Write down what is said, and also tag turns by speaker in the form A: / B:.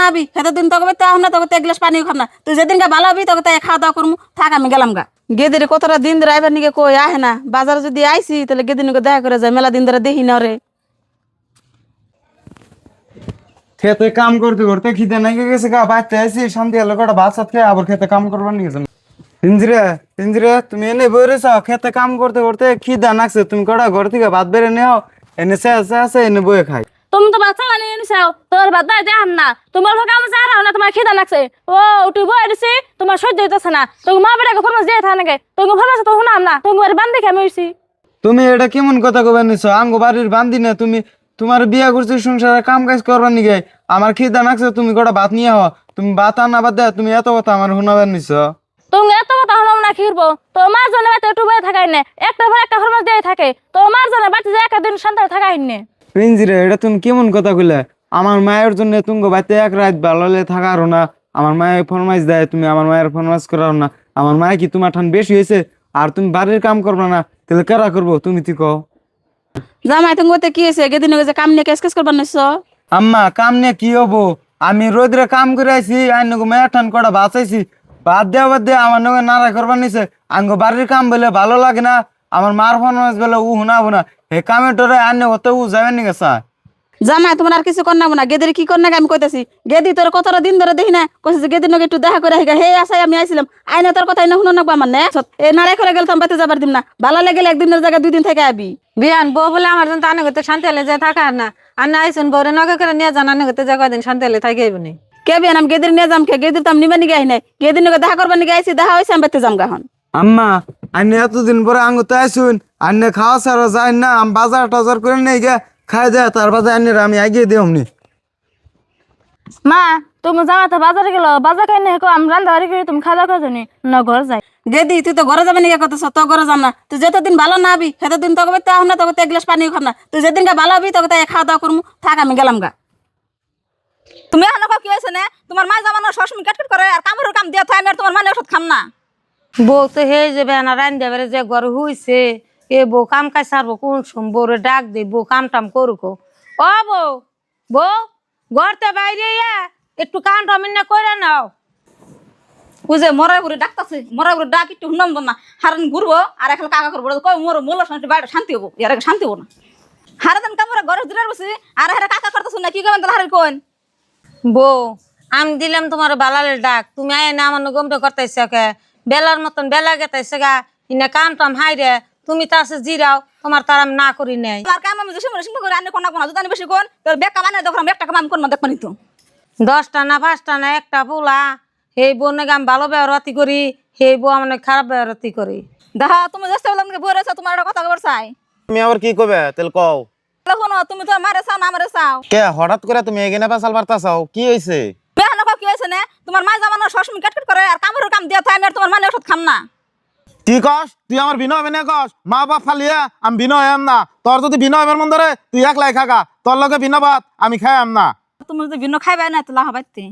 A: আবি খেতে দিন তোকে তে না তোকে এক গ্লাস পানিও খাম না তুই যেদিনকে ভালো হবি তোকে তাই খাওয়া দাওয়া করবো থাক আমি গেলাম গা গেদিরে কতটা দিন ধরে আইবার নিকে কই আহে না বাজার যদি আইসি তাহলে গেদিনকে দেখা করে যায় মেলা দিন ধরে দেখি না রে
B: খেতে কাম করতে করতে খিদে নাকি গেছে গা বাচ্চা আইসি শান্তি হলো কটা ভাত সাথে খেয়ে আবার খেতে কাম করবার নিয়ে গেছেন পিঞ্জিরে পিঞ্জিরে তুমি এনে বইরেছ খেতে কাম করতে করতে খিদা নাকছে তুমি কটা ঘর থেকে ভাত বেড়ে নেও এনে চেয়ে আছে এনে বয়ে খাই
C: তুমি তো বাচ্চা বানিয়ে নিছাও তোর বাদ দাই দেখাম না তোমার লোক আমি যা না তোমার খিদা লাগছে ও উঠি বই দিছি তোমার সহ্য হইতেছে না তুমি মা বেটাকে ফরমাস দিয়ে থা নাকি তুমি ফরমাস তো শুনাম না তুমি বাড়ি বান্ধে খেয়ে হইছি
B: তুমি এটা কেমন কথা কবার নিছো আঙ্গ বাড়ির বান্ধি না তুমি তোমার বিয়া করছি সংসারে কাম কাজ করবার নিগে আমার খিদা নাকছে তুমি কটা ভাত নিয়ে হও তুমি ভাত আনা বাদ দেয় তুমি এত কথা আমার শোনাবার নিছো
C: তুমি এত কথা শুনাম না কি করবো তোমার জন্য বাড়িতে একটু বয়ে থাকাই না একটা পর একটা ফরমাস দিয়ে থাকে তোমার জন্য বাড়িতে যে একটা দিন শান্তি থাকাই না
B: পিঞ্জিরে এটা তুমি কেমন কথা কইলে আমার মায়ের জন্য তুমি বাড়িতে এক রাত ভালো থাকারও না আমার মায়ের ফরমাইশ দেয় তুমি আমার মায়ের ফরমাইশ করাও না আমার মায়ে কি তোমার ঠান বেশি হয়েছে আর তুমি বাড়ির কাম করবে না তাহলে কারা করবো তুমি তুই কও
A: জামাই তুমি কি হয়েছে গেদিন যে কাম নিয়ে কেস কেস করবার নিছ
B: আম্মা কাম নিয়ে কি হবো আমি রোদ্রে কাম করে আইছি আইন মায়ের ঠান কটা বাঁচাইছি বাদ দেওয়া বাদ দিয়ে আমার নগে নাড়া করবার নিছে আঙ্গ বাড়ির কাম বলে ভালো লাগে না আমার মার ফরমাইশ বলে উ হুনাবো না হে কামে টোরে আইন কত উ যাবেন নি গেছা
A: জামাই তোমার আর কিছু কর না না গেদির কি কর না আমি কইতাছি গেদি তোর কতটা দিন ধরে দেখি না কইছে যে গেদির নগে একটু দেখা করে আহিগা হে আসাই আমি আইছিলাম আইনে তোর কথা না শুনো না আমার না এ নাড়াই করে গেল তো বাতে যাবার দিম না ভালো লাগলে একদিনের জায়গায় 2 দিন থেকে আবি
D: বিয়ান বউ বলে আমার জন্য আনে করতে শান্তি হলে যায় থাকা আর না আর না আইসুন বউরে নগে করে নিয়ে যান আনে করতে যা কয়দিন শান্তি হলে থাকি আইবনি
A: কে বিয়ান আমি গেদির নিয়ে যাম কে গেদির তো আমি নিবা নিগে আই নাই গেদির নগে দেখা করবার নিগে আইছি দেখা হইছে আমি বাতে যাম গাহন
B: আম্মা আইনে এতদিন পরে আঙ্গ তো আইসুন আইনে খাওয়া ছাড়া যায় না আমি বাজার টাজার করে নেই গে খাই দেয় তার বাজার আইনে আমি এগিয়ে দিই অমনি
C: মা তুমি জামাতে বাজারে গেল বাজার খাই না আমি রান্না বাড়ি করে তুমি খাওয়া দাওয়া করছো না ঘর যাই
A: গেদি তুই তো ঘরে যাবে নিগে কতছ তো ঘরে যাম না তুই যতদিন ভালো না আবি সেতদিন তোকে বাতে আহ না তোকে এক গ্লাস পানিও খাম না তুই যেদিনকে ভালো হবি তোকে তাই খাওয়া দাওয়া করবো থাক আমি গেলাম গা তুমি এখন কি হয়েছে না তোমার মা জামানো সবসময় কাটকাট করে আর কামড়ের কাম দিয়ে আমি আর তোমার মানে ওষুধ খাম না
D: বউ তো হে যাবে না রান দেবে যে ঘর হইছে এ বউ কাম কাজ সারবো কোন সম বউরে ডাক দে বউ কাম টাম করুক ও বউ বউ ঘরতে বাইরে একটু কাম টাম না করে নাও
A: বুঝে মরাই করে ডাকতেছে মরাই করে ডাক একটু শুনলাম না হারান ঘুরবো আর এখন কাকা করবো কই মোর মোলা বাইরে শান্তি হবো এর আগে শান্তি হবো না হারাদান কামড়ে ঘরে দূরে বসে আর হারে কাকা করতেছ না কি করবেন তাহলে হারে কোন
D: বউ আমি দিলাম তোমার বালালের ডাক তুমি আয় না আমার গমটা করতেছ কে বেলার মতন বেলা গেতেছে গা ইনা কাম টাম হাই রে তুমি তার সে জিরাও তোমার তার আমি না করি নাই
A: আর কাম আমি যেসব রেশন করে আনে কোনা কোনা যদি বেশি কোন তোর বেকা মানে দেখো একটা কাম কোন না দেখবানি তো
D: 10টা না 5টা না একটা পোলা সেই বউ নাকি আমি ভালো ব্যবহারতি করি সেই বউ আমার নাকি খারাপ ব্যবহারতি করি
A: দেখা তুমি যেতে বললাম বইরেছ তোমার একটা কথা খবর চাই
E: তুমি আবার কি কবে তেল কও
A: শোনো তুমি তো মারে চাও না মারে চাও
E: কে হঠাৎ করে তুমি এগিয়ে পেশাল বার্তা চাও কি হয়েছে
A: বেহানো কি হয়েছে না তোমার মা জামানো সবসময় কাটকাট করে আর কামড়ের কাম দিয়ে আমি আর তোমার মানে ওষুধ খাম না
E: কি কস তুই আমার বিনয় মেনে কস মা বাপ ফালিয়া আমি বিনয় আম না তোর যদি বিনয় এবার মন ধরে তুই একলাই খাগা তোর লগে বিনা ভাত আমি খাই আম না
A: তুমি যদি ভিন্ন খাইবে না তো লাভ পাইতে